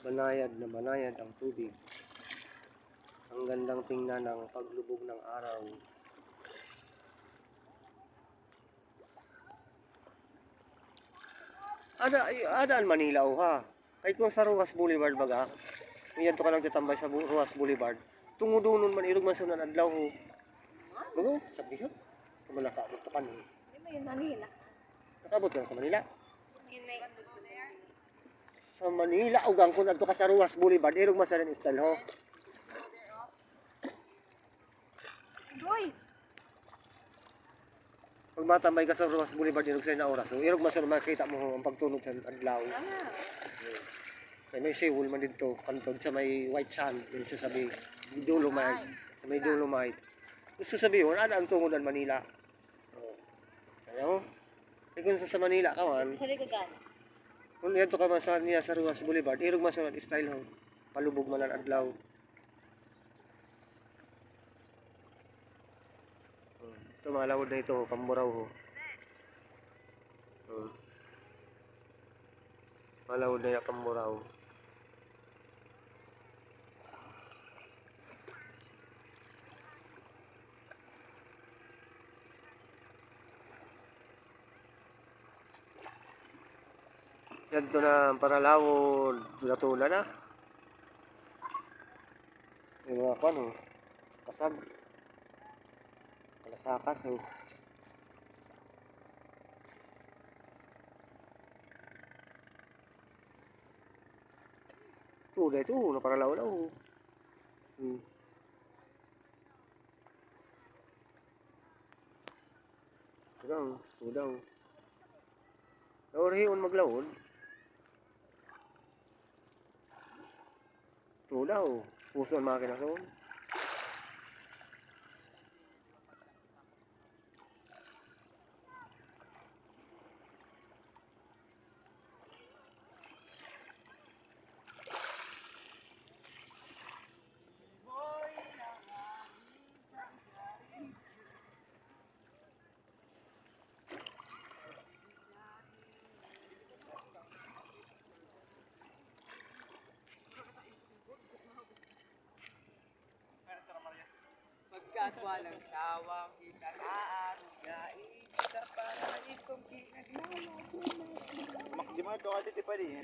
Banayad na banayad ang tubig. Ang gandang tingnan ng paglubog ng araw. Adaan Manila ha. Kay kung sa Ruas Boulevard baga, ngayon to ka nagtatambay sa Ruas Boulevard. Tungudunon man irog man sunan adlaw ho. Bago, sabi ko. Kung nakabot to kan. Hindi mo yun Manila. Nakabot ka sa Manila. Yun may Sa Manila ugang kun adto ka sa Ruas Boulevard irog man sa style ho. Boy! Pag matambay ka sa Ruas Boulevard irog sa na oras, so irog man sa makita mo ho ang pagtunog sa adlaw. Kaya may siwol man dito, kantod sa may white sand, may sasabi, Dolomite, sa may Dolomite. Gusto sabihin, ano ang tungodan Manila? Kaya mo, kung sa Manila ka man, Sa likodan. kung yan to ka man sa niya sa Ruas Boulevard, irog man sa style ho, palubog man ang adlaw. Ito malawod na ito, Pamburaw ho. Malawod na yung Pamburaw. Yan to na Paralawod, Latula na. Yung mga kwan ho, kasag. Kalasakas ho. Tuda ito, na Paralawod na ho. Tuda ho. Naurihion maglawod. Tuda ho. Puso ang makina ko. Pagkat walang sawang itataarugain sa paraisong kinaglalaro. Makjimado ka dito pa rin.